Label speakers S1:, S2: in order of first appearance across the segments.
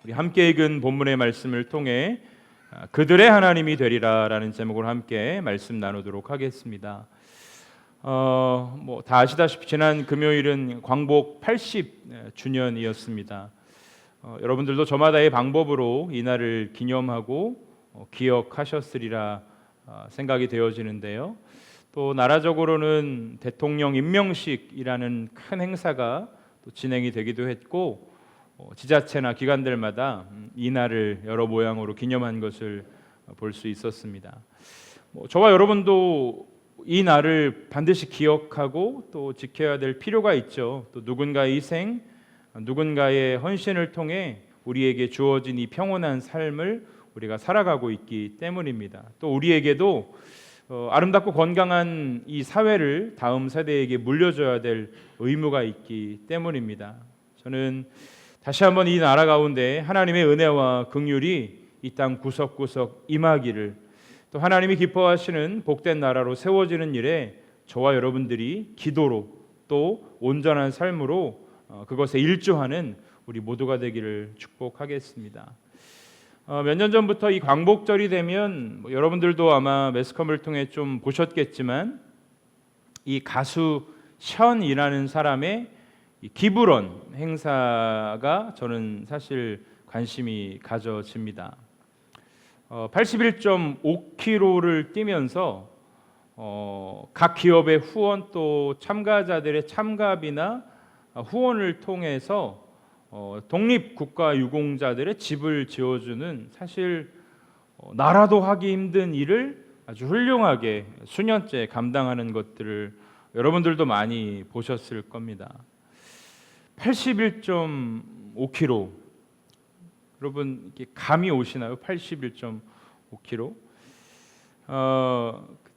S1: 우리 함께 읽은 본문의 말씀을 통해 그들의 하나님이 되리라라는 제목으로 함께 말씀 나누도록 하겠습니다. 다 아시다시피 지난 금요일은 광복 80주년이었습니다. 여러분들도 저마다의 방법으로 이 날을 기념하고 기억하셨으리라 생각이 되어지는데요. 또 나라적으로는 대통령 임명식이라는 큰 행사가 또 진행이 되기도 했고, 지자체나 기관들마다 이 날을 여러 모양으로 기념한 것을 볼 수 있었습니다. 저와 여러분도 이 날을 반드시 기억하고 또 지켜야 될 필요가 있죠. 또 누군가의 희생, 누군가의 헌신을 통해 우리에게 주어진 이 평온한 삶을 우리가 살아가고 있기 때문입니다. 또 우리에게도 아름답고 건강한 이 사회를 다음 세대에게 물려줘야 될 의무가 있기 때문입니다. 저는 다시 한번 이 나라 가운데 하나님의 은혜와 긍휼이 이 땅 구석구석 임하기를, 또 하나님이 기뻐하시는 복된 나라로 세워지는 일에 저와 여러분들이 기도로 또 온전한 삶으로 그것에 일조하는 우리 모두가 되기를 축복하겠습니다. 몇 년 전부터 이 광복절이 되면 여러분들도 아마 매스컴을 통해 좀 보셨겠지만, 이 가수 션이라는 사람의 이 기브런 행사가 저는 사실 관심이 가져집니다. 81.5km를 뛰면서 각 기업의 후원 또 참가자들의 참가비나 후원을 통해서 독립국가 유공자들의 집을 지어주는, 사실 나라도 하기 힘든 일을 아주 훌륭하게 수년째 감당하는 것들을 여러분들도 많이 보셨을 겁니다. 81.5km, 여러분 이렇게 감이 오시나요? 81.5km.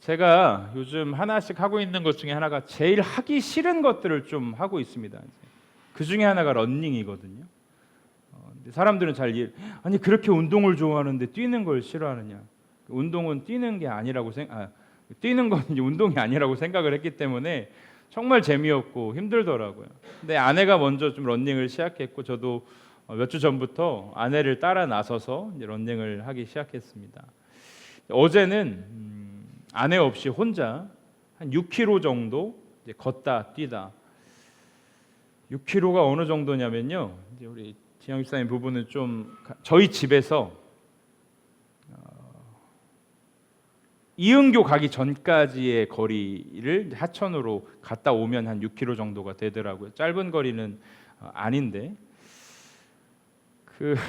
S1: 제가 요즘 하나씩 하고 있는 것 중에 하나가 제일 하기 싫은 것들을 좀 하고 있습니다. 그 중에 하나가 러닝이거든요. 근데 사람들은 아니 그렇게 운동을 좋아하는데 뛰는 걸 싫어하느냐? 운동은 뛰는 게 아니라고 뛰는 건 이제 운동이 아니라고 생각을 했기 때문에 정말 재미없고 힘들더라고요. 근데 아내가 먼저 좀 러닝을 시작했고, 저도 몇 주 전부터 아내를 따라 나서서 이제 러닝을 하기 시작했습니다. 어제는 아내 없이 혼자 한 6km 정도 이제 걷다 뛰다. 6km가 어느 정도냐면요, 이제 우리 지영 집사님 부부는 좀 저희 집에서 이은교 가기 전까지의 거리를 하천으로 갔다 오면 한 6km 정도가 되더라고요. 짧은 거리는 아닌데,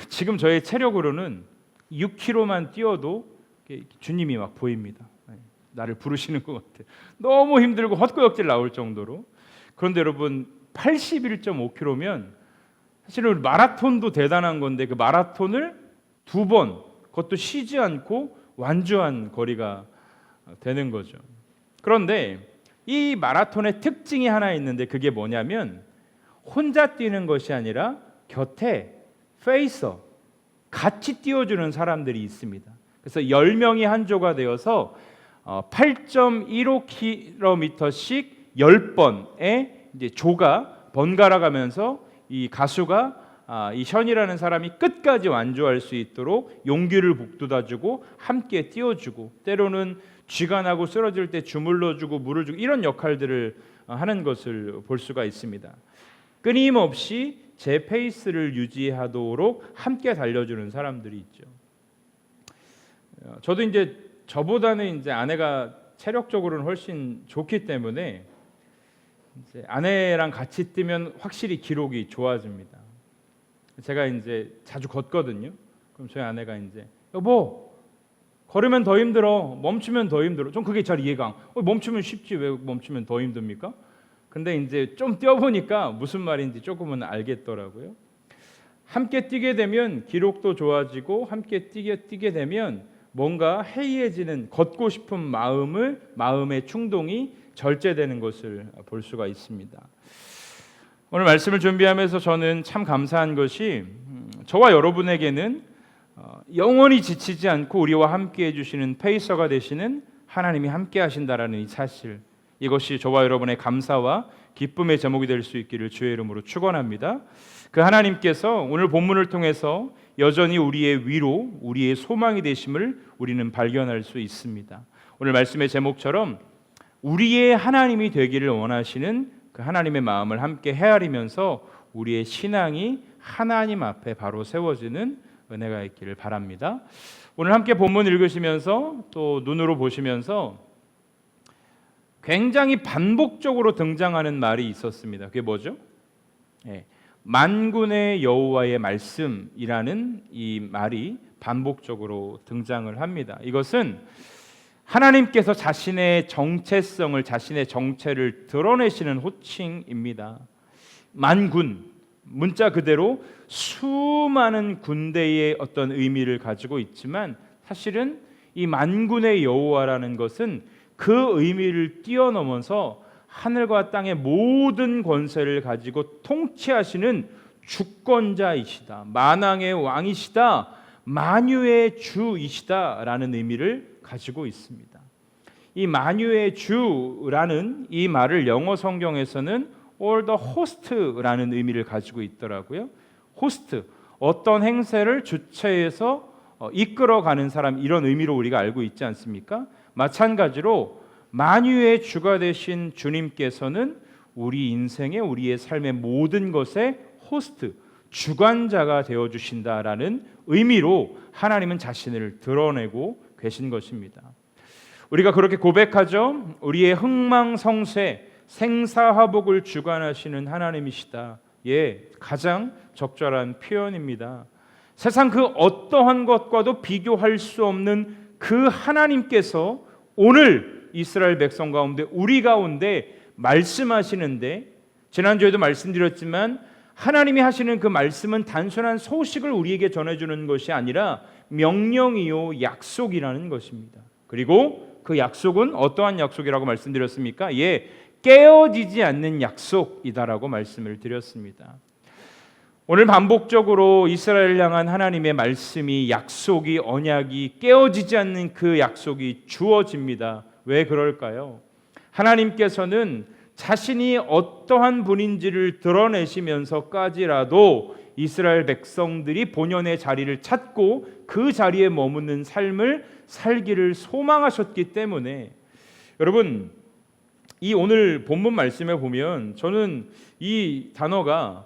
S1: 지금 저의 체력으로는 6km만 뛰어도 주님이 막 보입니다. 나를 부르시는 것 같아요. 너무 힘들고 헛구역질 나올 정도로. 그런데 여러분, 81.5km면 사실은 마라톤도 대단한 건데, 그 마라톤을 2번, 그것도 쉬지 않고 완주한 거리가 되는 거죠. 그런데 이 마라톤의 특징이 하나 있는데, 그게 뭐냐면 혼자 뛰는 것이 아니라 곁에 페이서, 같이 뛰어주는 사람들이 있습니다. 그래서 10명이 한 조가 되어서 8.15km씩 10번의 이제 조가 번갈아 가면서 이 가수가 이 션이라는 사람이 끝까지 완주할 수 있도록 용기를 북돋아주고 함께 띄워주고, 때로는 쥐가 나고 쓰러질 때 주물러주고 물을 주고, 이런 역할들을 하는 것을 볼 수가 있습니다. 끊임없이 제 페이스를 유지하도록 함께 달려주는 사람들이 있죠. 저도 이제 저보다는 이제 아내가 체력적으로는 훨씬 좋기 때문에 이제 아내랑 같이 뛰면 확실히 기록이 좋아집니다. 제가 이제 자주 걷거든요. 그럼 저희 아내가 이제 여보, 걸으면 더 힘들어, 멈추면 더 힘들어. 좀 그게 잘 이해가 안. 멈추면 쉽지 왜 멈추면 더 힘듭니까? 근데 이제 좀 뛰어보니까 무슨 말인지 조금은 알겠더라고요. 함께 뛰게 되면 기록도 좋아지고, 함께 뛰게 되면 뭔가 해이해지는, 걷고 싶은 마음의 충동이 절제되는 것을 볼 수가 있습니다. 오늘 말씀을 준비하면서 저는 참 감사한 것이, 저와 여러분에게는 영원히 지치지 않고 우리와 함께 해주시는 페이서가 되시는 하나님이 함께 하신다라는 이 사실, 이것이 저와 여러분의 감사와 기쁨의 제목이 될 수 있기를 주의 이름으로 축원합니다. 그 하나님께서 오늘 본문을 통해서 여전히 우리의 위로, 우리의 소망이 되심을 우리는 발견할 수 있습니다. 오늘 말씀의 제목처럼 우리의 하나님이 되기를 원하시는 그 하나님의 마음을 함께 헤아리면서 우리의 신앙이 하나님 앞에 바로 세워지는 은혜가 있기를 바랍니다. 오늘 함께 본문 읽으시면서 또 눈으로 보시면서 굉장히 반복적으로 등장하는 말이 있었습니다. 그게 뭐죠? 만군의 여호와의 말씀이라는 이 말이 반복적으로 등장을 합니다. 이것은 하나님께서 자신의 정체성을, 자신의 정체를 드러내시는 호칭입니다. 만군, 문자 그대로 수많은 군대의 어떤 의미를 가지고 있지만 사실은 이 만군의 여호와라는 것은 그 의미를 뛰어넘어서 하늘과 땅의 모든 권세를 가지고 통치하시는 주권자이시다, 만왕의 왕이시다, 만유의 주이시다라는 의미를 가지고 있습니다. 이 만유의 주라는 이 말을 영어 성경에서는 all the host라는 의미를 가지고 있더라고요. 호스트, 어떤 행세를 주체해서 이끌어가는 사람, 이런 의미로 우리가 알고 있지 않습니까? 마찬가지로 만유의 주가 되신 주님께서는 우리 인생의, 우리의 삶의 모든 것의 호스트, 주관자가 되어주신다라는 의미로 하나님은 자신을 드러내고 계신 것입니다. 우리가 그렇게 고백하죠. 우리의 흥망성쇠, 생사화복을 주관하시는 하나님이시다. 가장 적절한 표현입니다. 세상 그 어떠한 것과도 비교할 수 없는 그 하나님께서 오늘 이스라엘 백성 가운데, 우리 가운데 말씀하시는데, 지난주에도 말씀드렸지만 하나님이 하시는 그 말씀은 단순한 소식을 우리에게 전해주는 것이 아니라 명령이요 약속이라는 것입니다. 그리고 그 약속은 어떠한 약속이라고 말씀드렸습니까? 깨어지지 않는 약속이다라고 말씀을 드렸습니다. 오늘 반복적으로 이스라엘을 향한 하나님의 말씀이, 약속이, 언약이 깨어지지 않는 그 약속이 주어집니다. 왜 그럴까요? 하나님께서는 자신이 어떠한 분인지를 드러내시면서까지라도 이스라엘 백성들이 본연의 자리를 찾고 그 자리에 머무는 삶을 살기를 소망하셨기 때문에, 여러분, 이 오늘 본문 말씀에 보면 저는 이 단어가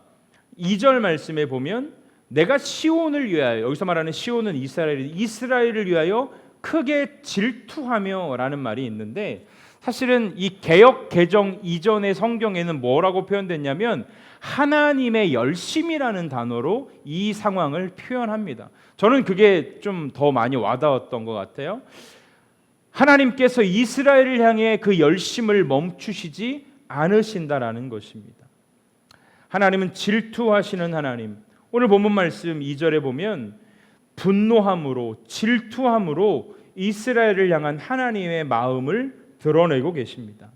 S1: 2절 말씀에 보면 내가 시온을 위하여, 여기서 말하는 시온은 이스라엘을 위하여 크게 질투하며 라는 말이 있는데, 사실은 이 개역 개정 이전의 성경에는 뭐라고 표현됐냐면 하나님의 열심이라는 단어로 이 상황을 표현합니다. 저는 그게 좀 더 많이 와닿았던 것 같아요. 하나님께서 이스라엘을 향해 그 열심을 멈추시지 않으신다라는 것입니다. 하나님은 질투하시는 하나님. 오늘 본문 말씀 2절에 보면 분노함으로, 질투함으로 이스라엘을 향한 하나님의 마음을 드러내고 계십니다.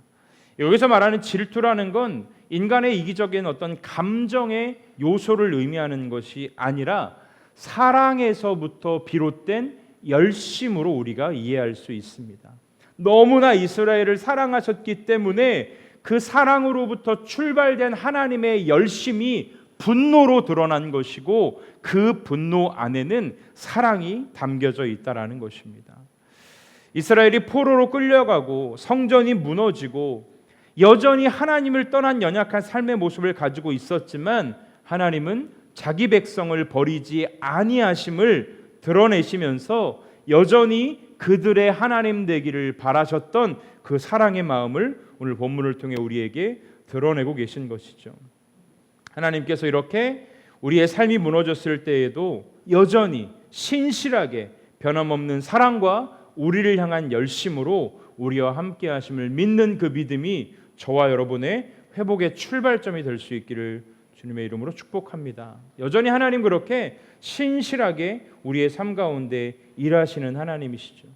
S1: 여기서 말하는 질투라는 건 인간의 이기적인 어떤 감정의 요소를 의미하는 것이 아니라 사랑에서부터 비롯된 열심으로 우리가 이해할 수 있습니다. 너무나 이스라엘을 사랑하셨기 때문에 그 사랑으로부터 출발된 하나님의 열심이 분노로 드러난 것이고, 그 분노 안에는 사랑이 담겨져 있다라는 것입니다. 이스라엘이 포로로 끌려가고 성전이 무너지고 여전히 하나님을 떠난 연약한 삶의 모습을 가지고 있었지만, 하나님은 자기 백성을 버리지 아니하심을 드러내시면서 여전히 그들의 하나님 되기를 바라셨던 그 사랑의 마음을 오늘 본문을 통해 우리에게 드러내고 계신 것이죠. 하나님께서 이렇게 우리의 삶이 무너졌을 때에도 여전히 신실하게 변함없는 사랑과 우리를 향한 열심으로 우리와 함께 하심을 믿는 그 믿음이 저와 여러분의 회복의 출발점이 될 수 있기를 주님의 이름으로 축복합니다. 여전히 하나님 그렇게 신실하게 우리의 삶 가운데 일하시는 하나님이시죠.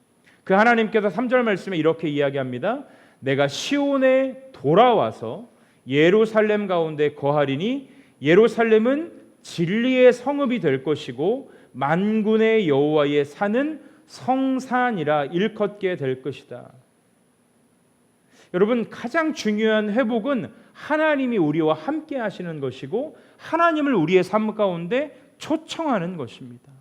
S1: 그 하나님께서 3절 말씀에 이렇게 이야기합니다. 내가 시온에 돌아와서 예루살렘 가운데 거하리니 예루살렘은 진리의 성읍이 될 것이고 만군의 여호와의 산은 성산이라 일컫게 될 것이다. 여러분, 가장 중요한 회복은 하나님이 우리와 함께 하시는 것이고 하나님을 우리의 삶 가운데 초청하는 것입니다.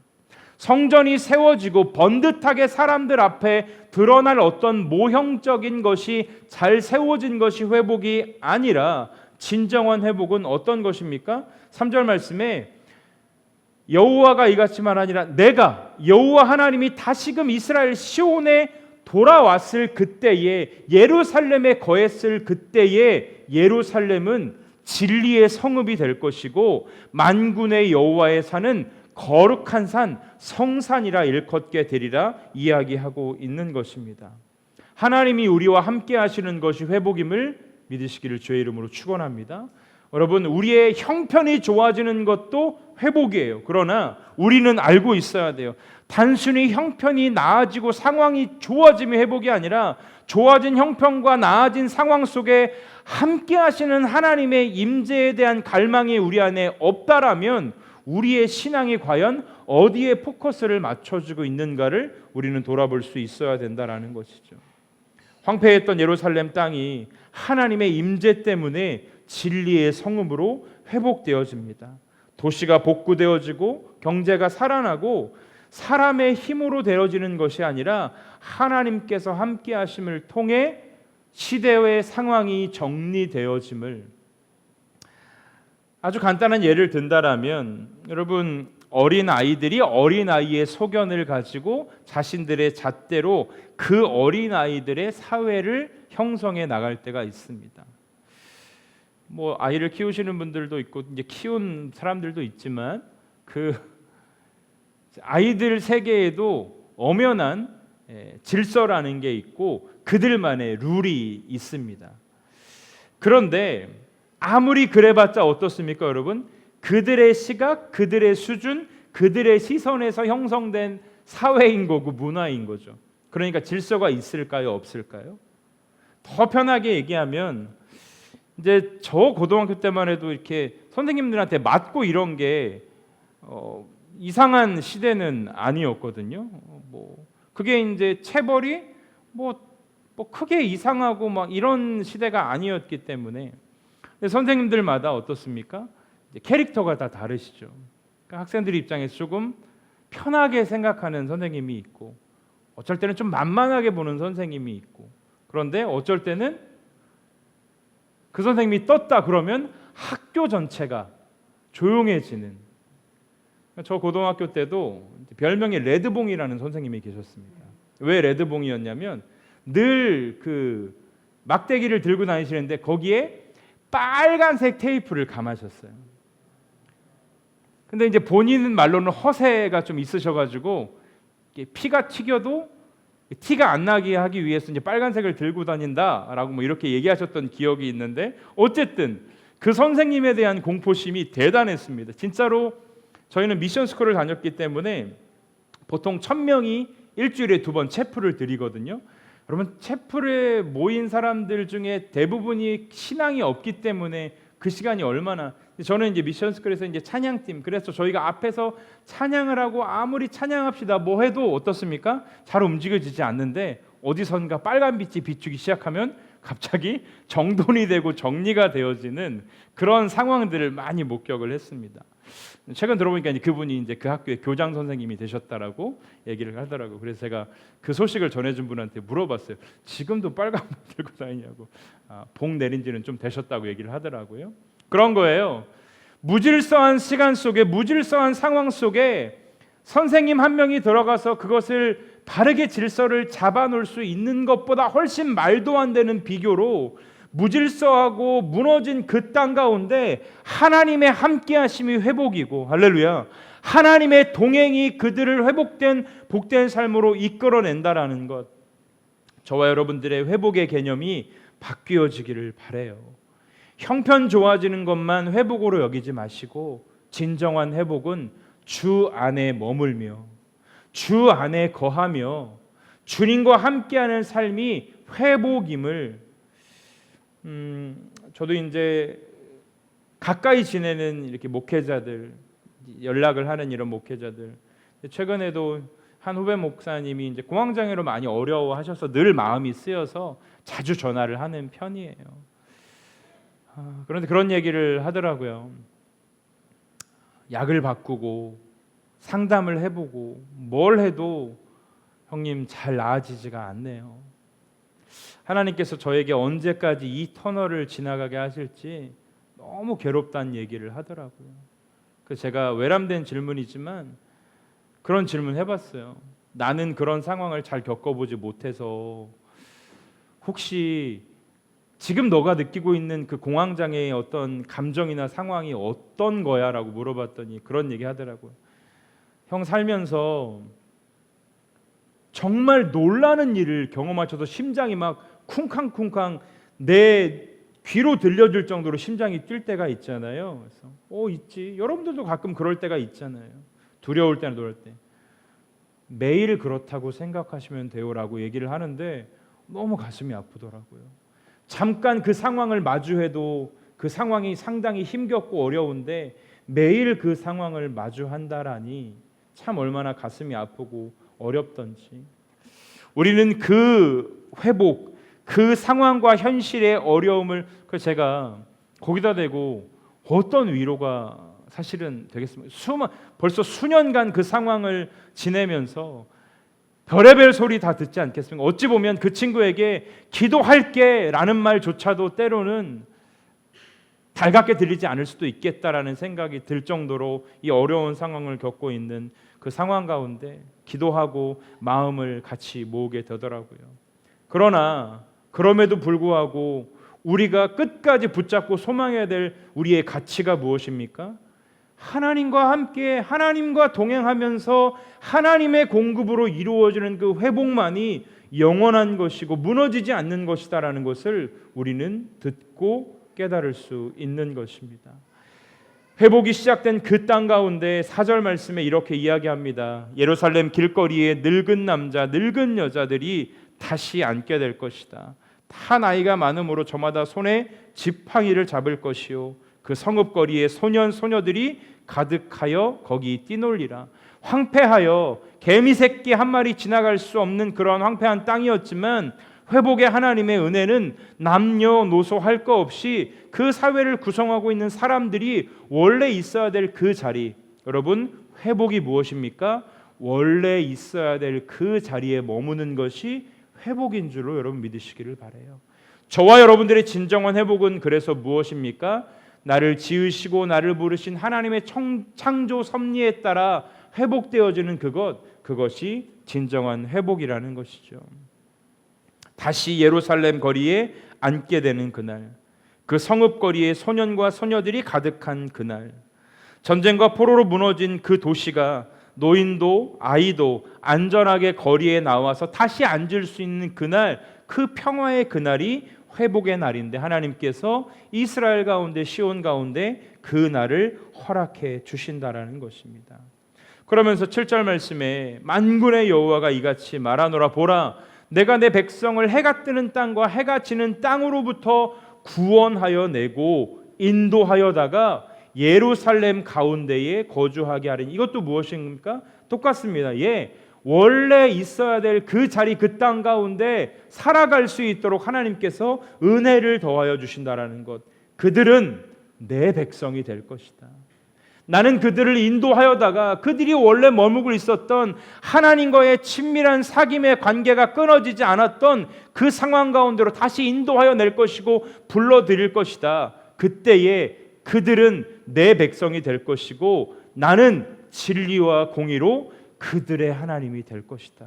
S1: 성전이 세워지고 번듯하게 사람들 앞에 드러날 어떤 모형적인 것이 잘 세워진 것이 회복이 아니라 진정한 회복은 어떤 것입니까? 3절 말씀에 여호와가 이같이 말하니라, 내가 여호와 하나님이 다시금 이스라엘 시온에 돌아왔을 그때에, 예루살렘에 거했을 그때에 예루살렘은 진리의 성읍이 될 것이고 만군의 여호와의 산은 거룩한 산, 성산이라 일컫게 되리라 이야기하고 있는 것입니다. 하나님이 우리와 함께 하시는 것이 회복임을 믿으시기를 주의 이름으로 축원합니다. 여러분, 우리의 형편이 좋아지는 것도 회복이에요. 그러나 우리는 알고 있어야 돼요. 단순히 형편이 나아지고 상황이 좋아짐이 회복이 아니라 좋아진 형편과 나아진 상황 속에 함께 하시는 하나님의 임재에 대한 갈망이 우리 안에 없다라면 우리의 신앙이 과연 어디에 포커스를 맞춰주고 있는가를 우리는 돌아볼 수 있어야 된다라는 것이죠. 황폐했던 예루살렘 땅이 하나님의 임재 때문에 진리의 성읍으로 회복되어집니다. 도시가 복구되어지고 경제가 살아나고 사람의 힘으로 되어지는 것이 아니라 하나님께서 함께 하심을 통해 시대의 상황이 정리되어짐을, 아주 간단한 예를 든다라면 여러분, 어린아이들이 어린아이의 소견을 가지고 자신들의 잣대로 그 어린아이들의 사회를 형성해 나갈 때가 있습니다. 뭐 아이를 키우시는 분들도 있고 이제 키운 사람들도 있지만 그 아이들 세계에도 엄연한 질서라는 게 있고 그들만의 룰이 있습니다. 그런데 아무리 그래봤자 어떻습니까, 여러분? 그들의 시각, 그들의 수준, 그들의 시선에서 형성된 사회인 거고 문화인 거죠. 그러니까 질서가 있을까요, 없을까요? 더 편하게 얘기하면 이제 저 고등학교 때만 해도 이렇게 선생님들한테 맞고 이런 게 이상한 시대는 아니었거든요. 뭐 그게 이제 체벌이 뭐 크게 이상하고 막 이런 시대가 아니었기 때문에 선생님들마다 어떻습니까? 이제 캐릭터가 다 다르시죠. 그러니까 학생들 입장에서 조금 편하게 생각하는 선생님이 있고, 어쩔 때는 좀 만만하게 보는 선생님이 있고, 그런데 어쩔 때는 그 선생님이 떴다 그러면 학교 전체가 조용해지는. 저 고등학교 때도 별명이 레드봉이라는 선생님이 계셨습니다. 왜 레드봉이었냐면 늘 그 막대기를 들고 다니시는데 거기에 빨간색 테이프를 감으셨어요. 근데 이제 본인 말로는 허세가 좀 있으셔가지고 피가 튀겨도 티가 안 나게 하기 위해서 이제 빨간색을 들고 다닌다라고 뭐 이렇게 얘기하셨던 기억이 있는데, 어쨌든 그 선생님에 대한 공포심이 대단했습니다. 진짜로 저희는 미션 스쿨을 다녔기 때문에 보통 1000명이 일주일에 2번 체프를 드리거든요. 여러분, 체프에 모인 사람들 중에 대부분이 신앙이 없기 때문에 그 시간이 얼마나, 저는 이제 미션 스쿨에서 이제 찬양팀, 그래서 저희가 앞에서 찬양을 하고 아무리 찬양합시다 뭐 해도 어떻습니까? 잘 움직여지지 않는데 어디선가 빨간 빛이 비추기 시작하면 갑자기 정돈이 되고 정리가 되어지는 그런 상황들을 많이 목격을 했습니다. 최근 들어보니까 그분이 이제 그 학교의 교장 선생님이 되셨다라고 얘기를 하더라고요. 그래서 제가 그 소식을 전해준 분한테 물어봤어요. 지금도 빨간 옷 들고 다니냐고. 복 내린 지는 좀 되셨다고 얘기를 하더라고요. 그런 거예요. 무질서한 시간 속에, 무질서한 상황 속에 선생님 한 명이 들어가서 그것을 바르게 질서를 잡아놓을 수 있는 것보다 훨씬 말도 안 되는 비교로 무질서하고 무너진 그 땅 가운데 하나님의 함께하심이 회복이고, 할렐루야, 하나님의 동행이 그들을 회복된 복된 삶으로 이끌어낸다라는 것, 저와 여러분들의 회복의 개념이 바뀌어지기를 바라요. 형편 좋아지는 것만 회복으로 여기지 마시고 진정한 회복은 주 안에 머물며 주 안에 거하며 주님과 함께하는 삶이 회복임을, 저도 이제 가까이 지내는 이렇게 목회자들, 연락을 하는 이런 목회자들, 최근에도 한 후배 목사님이 이제 공황장애로 많이 어려워하셔서 늘 마음이 쓰여서 자주 전화를 하는 편이에요. 그런데 그런 얘기를 하더라고요. 약을 바꾸고 상담을 해보고 뭘 해도 형님 잘 나아지지가 않네요. 하나님께서 저에게 언제까지 이 터널을 지나가게 하실지 너무 괴롭다는 얘기를 하더라고요. 그래서 제가 외람된 질문이지만 그런 질문 해봤어요. 나는 그런 상황을 잘 겪어보지 못해서 혹시 지금 너가 느끼고 있는 그 공황장애의 어떤 감정이나 상황이 어떤 거야? 라고 물어봤더니 그런 얘기 하더라고요. 형 살면서 정말 놀라는 일을 경험하셔서 심장이 막 쿵쾅쿵쾅 내 귀로 들려줄 정도로 심장이 뛸 때가 있잖아요. 그래서 있지. 여러분들도 가끔 그럴 때가 있잖아요. 두려울 때나 놀랄 때. 매일 그렇다고 생각하시면 돼요라고 얘기를 하는데 너무 가슴이 아프더라고요. 잠깐 그 상황을 마주해도 그 상황이 상당히 힘겹고 어려운데 매일 그 상황을 마주한다라니 참 얼마나 가슴이 아프고 어렵던지. 우리는 그 회복, 그 상황과 현실의 어려움을 제가 거기다 대고 어떤 위로가 사실은 되겠습니까? 벌써 수년간 그 상황을 지내면서 별의별 소리 다 듣지 않겠습니까? 어찌 보면 그 친구에게 기도할게 라는 말조차도 때로는 달갑게 들리지 않을 수도 있겠다라는 생각이 들 정도로 이 어려운 상황을 겪고 있는 그 상황 가운데 기도하고 마음을 같이 모으게 되더라고요. 그러나 그럼에도 불구하고 우리가 끝까지 붙잡고 소망해야 될 우리의 가치가 무엇입니까? 하나님과 함께 하나님과 동행하면서 하나님의 공급으로 이루어지는 그 회복만이 영원한 것이고 무너지지 않는 것이다라는 것을 우리는 듣고 깨달을 수 있는 것입니다. 회복이 시작된 그 땅 가운데 4절 말씀에 이렇게 이야기합니다. 예루살렘 길거리에 늙은 남자, 늙은 여자들이 다시 앉게 될 것이다. 다 나이가 많음으로 저마다 손에 지팡이를 잡을 것이요 그 성읍거리에 소년 소녀들이 가득하여 거기 뛰놀리라. 황폐하여 개미 새끼 한 마리 지나갈 수 없는 그런 황폐한 땅이었지만 회복의 하나님의 은혜는 남녀노소 할 거 없이 그 사회를 구성하고 있는 사람들이 원래 있어야 될 그 자리. 여러분, 회복이 무엇입니까? 원래 있어야 될 그 자리에 머무는 것이 회복인 줄로 여러분 믿으시기를 바라요. 저와 여러분들의 진정한 회복은 그래서 무엇입니까? 나를 지으시고 나를 부르신 하나님의 창조 섭리에 따라 회복되어지는 그것이 진정한 회복이라는 것이죠. 다시 예루살렘 거리에 앉게 되는 그날, 그 성읍 거리에 소년과 소녀들이 가득한 그날, 전쟁과 포로로 무너진 그 도시가 노인도 아이도 안전하게 거리에 나와서 다시 앉을 수 있는 그날, 그 평화의 그날이 회복의 날인데 하나님께서 이스라엘 가운데 시온 가운데 그 날을 허락해 주신다라는 것입니다. 그러면서 7절 말씀에 만군의 여호와가 이같이 말하노라. 보라, 내가 내 백성을 해가 뜨는 땅과 해가 지는 땅으로부터 구원하여 내고 인도하여다가 예루살렘 가운데에 거주하게 하리니. 이것도 무엇입니까? 똑같습니다. 원래 있어야 될 그 자리, 그 땅 가운데 살아갈 수 있도록 하나님께서 은혜를 더하여 주신다라는 것. 그들은 내 백성이 될 것이다. 나는 그들을 인도하여다가 그들이 원래 머무고 있었던 하나님과의 친밀한 사귐의 관계가 끊어지지 않았던 그 상황 가운데로 다시 인도하여 낼 것이고 불러들일 것이다. 그때에 그들은 내 백성이 될 것이고 나는 진리와 공의로 그들의 하나님이 될 것이다.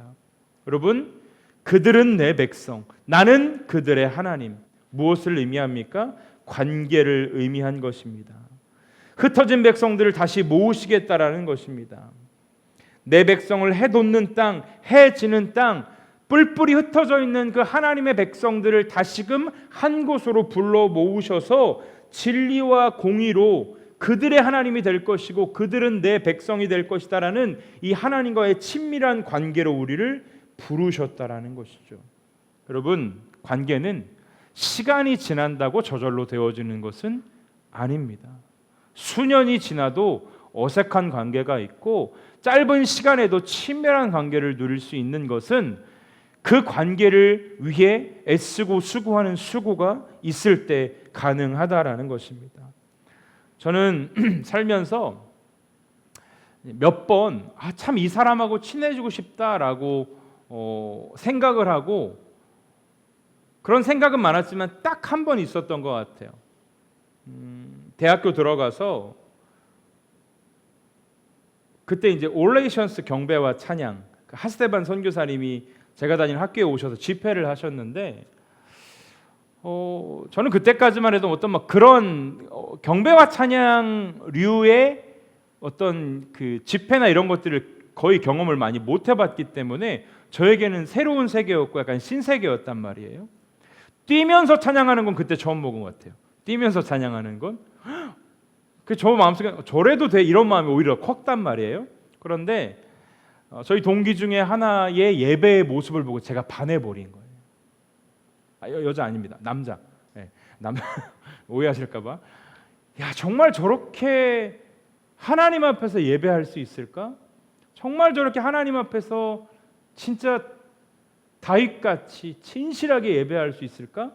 S1: 여러분, 그들은 내 백성, 나는 그들의 하나님. 무엇을 의미합니까? 관계를 의미한 것입니다. 흩어진 백성들을 다시 모으시겠다라는 것입니다. 내 백성을 해돋는 땅, 해지는 땅, 뿔뿔이 흩어져 있는 그 하나님의 백성들을 다시금 한 곳으로 불러 모으셔서 진리와 공의로 그들의 하나님이 될 것이고 그들은 내 백성이 될 것이다라는 이 하나님과의 친밀한 관계로 우리를 부르셨다라는 것이죠. 여러분, 관계는 시간이 지난다고 저절로 되어지는 것은 아닙니다. 수년이 지나도 어색한 관계가 있고 짧은 시간에도 친밀한 관계를 누릴 수 있는 것은 그 관계를 위해 애쓰고 수고하는 수고가 있을 때 가능하다라는 것입니다. 저는 살면서 몇 번 참 이 사람하고 친해지고 싶다라고 생각을 하고 그런 생각은 많았지만 딱 한 번 있었던 것 같아요. 대학교 들어가서 그때 이제 올레이션스 경배와 찬양 하스데반 선교사님이 제가 다니는 학교에 오셔서 집회를 하셨는데 저는 그때까지만 해도 어떤 막 그런 경배와 찬양류의 어떤 그 집회나 이런 것들을 거의 경험을 많이 못 해봤기 때문에 저에게는 새로운 세계였고 약간 신세계였단 말이에요. 뛰면서 찬양하는 건 그때 처음 먹은 것 같아요. 뛰면서 찬양하는 건 그 저 마음속에 저래도 돼 이런 마음이 오히려 컸단 말이에요. 그런데 저희 동기 중에 하나의 예배의 모습을 보고 제가 반해버린 거예요. 여자 아닙니다. 남자. 네, 남자 오해하실까봐. 야 정말 저렇게 하나님 앞에서 예배할 수 있을까? 정말 저렇게 하나님 앞에서 진짜 다윗같이 진실하게 예배할 수 있을까?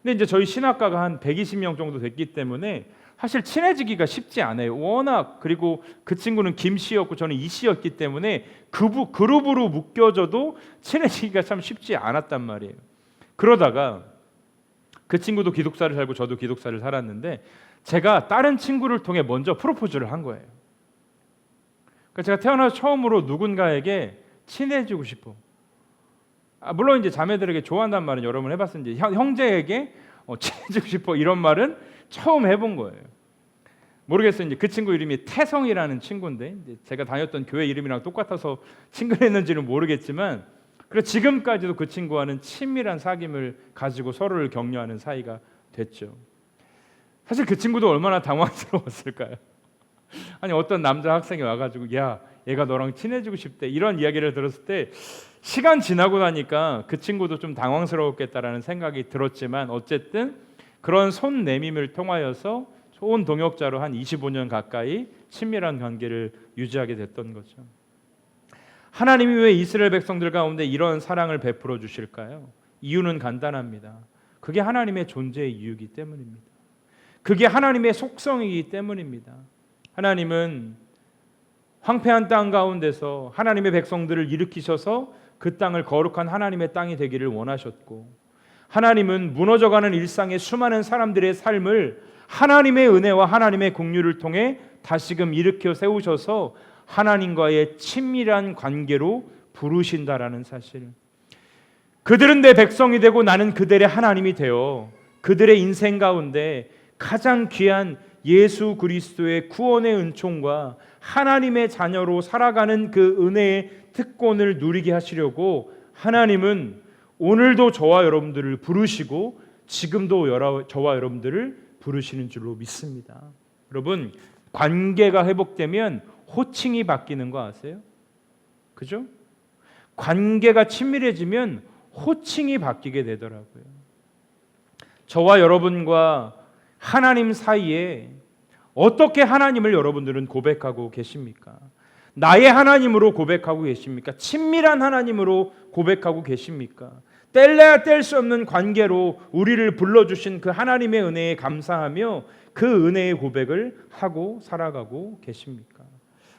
S1: 근데 이제 저희 신학과가 한 120명 정도 됐기 때문에 사실 친해지기가 쉽지 않아요. 워낙 그리고 그 친구는 김 씨였고 저는 이 씨였기 때문에 그룹으로 묶여져도 친해지기가 참 쉽지 않았단 말이에요. 그러다가 그 친구도 기숙사를 살고 저도 기숙사를 살았는데 제가 다른 친구를 통해 먼저 프로포즈를 한 거예요. 그러니까 제가 태어나서 처음으로 누군가에게 친해지고 싶어. 물론 이제 자매들에게 좋아한다는 말은 여러 번 해봤는지 형제에게 친해지고 싶어 이런 말은 처음 해본 거예요. 모르겠어요. 이제 그 친구 이름이 태성이라는 친구인데 이제 제가 다녔던 교회 이름이랑 똑같아서 친근했는지는 모르겠지만 그래서 지금까지도 그 친구와는 친밀한 사귐을 가지고 서로를 격려하는 사이가 됐죠. 사실 그 친구도 얼마나 당황스러웠을까요? 아니 어떤 남자 학생이 와가지고 야 얘가 너랑 친해지고 싶대 이런 이야기를 들었을 때 시간 지나고 나니까 그 친구도 좀 당황스러웠겠다라는 생각이 들었지만 어쨌든 그런 손 내밈을 통하여서 좋은 동역자로 한 25년 가까이 친밀한 관계를 유지하게 됐던 거죠. 하나님이 왜 이스라엘 백성들 가운데 이런 사랑을 베풀어 주실까요? 이유는 간단합니다. 그게 하나님의 존재의 이유이기 때문입니다. 그게 하나님의 속성이기 때문입니다. 하나님은 황폐한 땅 가운데서 하나님의 백성들을 일으키셔서 그 땅을 거룩한 하나님의 땅이 되기를 원하셨고 하나님은 무너져가는 일상의 수많은 사람들의 삶을 하나님의 은혜와 하나님의 긍휼을 통해 다시금 일으켜 세우셔서 하나님과의 친밀한 관계로 부르신다라는 사실. 그들은 내 백성이 되고 나는 그들의 하나님이 되어 그들의 인생 가운데 가장 귀한 예수 그리스도의 구원의 은총과 하나님의 자녀로 살아가는 그 은혜의 특권을 누리게 하시려고 하나님은 오늘도 저와 여러분들을 부르시고 지금도 저와 여러분들을 부르시는 줄로 믿습니다. 여러분 관계가 회복되면 호칭이 바뀌는 거 아세요? 그죠? 관계가 친밀해지면 호칭이 바뀌게 되더라고요. 저와 여러분과 하나님 사이에 어떻게 하나님을 여러분들은 고백하고 계십니까? 나의 하나님으로 고백하고 계십니까? 친밀한 하나님으로 고백하고 계십니까? 뗄래야 뗄 수 없는 관계로 우리를 불러주신 그 하나님의 은혜에 감사하며 그 은혜의 고백을 하고 살아가고 계십니까?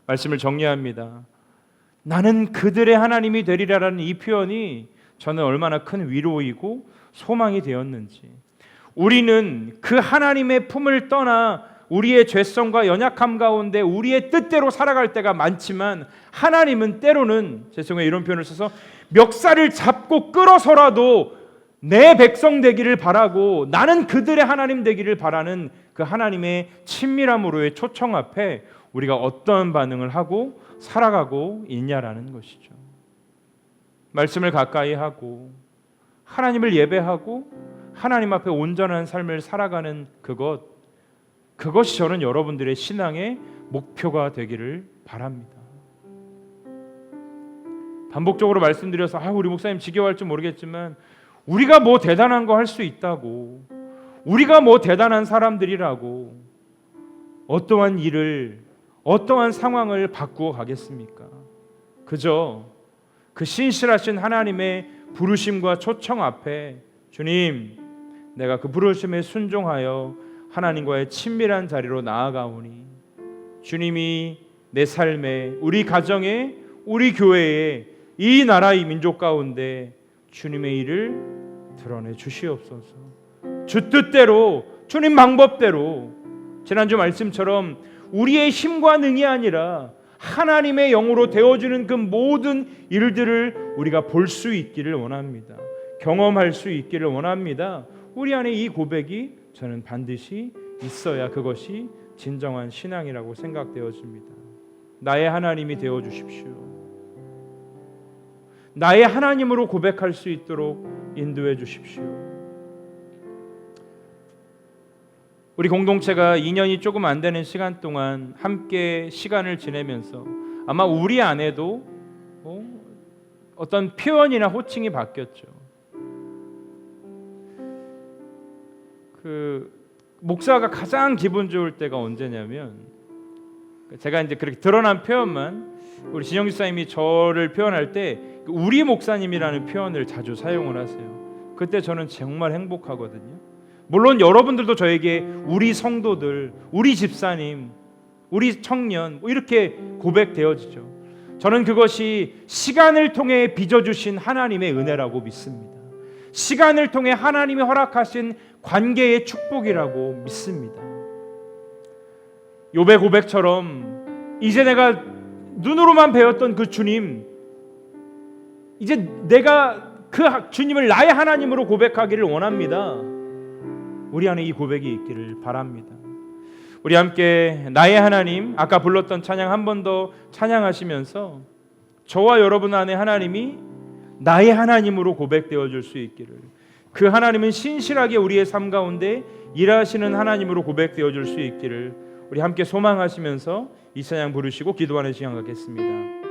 S1: 말씀을 정리합니다. 나는 그들의 하나님이 되리라라는 이 표현이 저는 얼마나 큰 위로이고 소망이 되었는지, 우리는 그 하나님의 품을 떠나 우리의 죄성과 연약함 가운데 우리의 뜻대로 살아갈 때가 많지만 하나님은 때로는, 죄송해요 이런 표현을 써서, 멱살을 잡고 끌어서라도 내 백성 되기를 바라고 나는 그들의 하나님 되기를 바라는 그 하나님의 친밀함으로의 초청 앞에 우리가 어떤 반응을 하고 살아가고 있냐라는 것이죠. 말씀을 가까이 하고 하나님을 예배하고 하나님 앞에 온전한 삶을 살아가는 그것이 저는 여러분들의 신앙의 목표가 되기를 바랍니다. 반복적으로 말씀드려서 우리 목사님 지겨워할지 모르겠지만 우리가 뭐 대단한 거 할 수 있다고, 우리가 뭐 대단한 사람들이라고, 어떠한 일을 어떠한 상황을 바꾸어 가겠습니까? 그저 그 신실하신 하나님의 부르심과 초청 앞에 주님, 내가 그 부르심에 순종하여 하나님과의 친밀한 자리로 나아가오니 주님이 내 삶에, 우리 가정에, 우리 교회에, 이 나라 이 민족 가운데 주님의 일을 드러내 주시옵소서. 주 뜻대로, 주님 방법대로, 지난주 말씀처럼 우리의 힘과 능이 아니라 하나님의 영으로 되어주는 그 모든 일들을 우리가 볼 수 있기를 원합니다. 경험할 수 있기를 원합니다. 우리 안에 이 고백이 저는 반드시 있어야 그것이 진정한 신앙이라고 생각되어집니다. 나의 하나님이 되어주십시오. 나의 하나님으로 고백할 수 있도록 인도해 주십시오. 우리 공동체가 2년이 조금 안 되는 시간 동안 함께 시간을 지내면서 아마 우리 안에도 어떤 표현이나 호칭이 바뀌었죠. 그 목사가 가장 기분 좋을 때가 언제냐면, 제가 이제 그렇게 드러난 표현만, 우리 진영 집사님이 저를 표현할 때 우리 목사님이라는 표현을 자주 사용을 하세요. 그때 저는 정말 행복하거든요. 물론 여러분들도 저에게 우리 성도들, 우리 집사님, 우리 청년 이렇게 고백되어지죠. 저는 그것이 시간을 통해 빚어주신 하나님의 은혜라고 믿습니다. 시간을 통해 하나님이 허락하신 관계의 축복이라고 믿습니다. 욥의 고백처럼 이제 내가 눈으로만 배웠던 그 주님, 이제 내가 그 주님을 나의 하나님으로 고백하기를 원합니다. 우리 안에 이 고백이 있기를 바랍니다. 우리 함께 나의 하나님, 아까 불렀던 찬양 한 번 더 찬양하시면서 저와 여러분 안에 하나님이 나의 하나님으로 고백되어 줄 수 있기를, 그 하나님은 신실하게 우리의 삶 가운데 일하시는 하나님으로 고백되어 줄 수 있기를 우리 함께 소망하시면서 이 찬양 부르시고 기도하는 시간 갖겠습니다.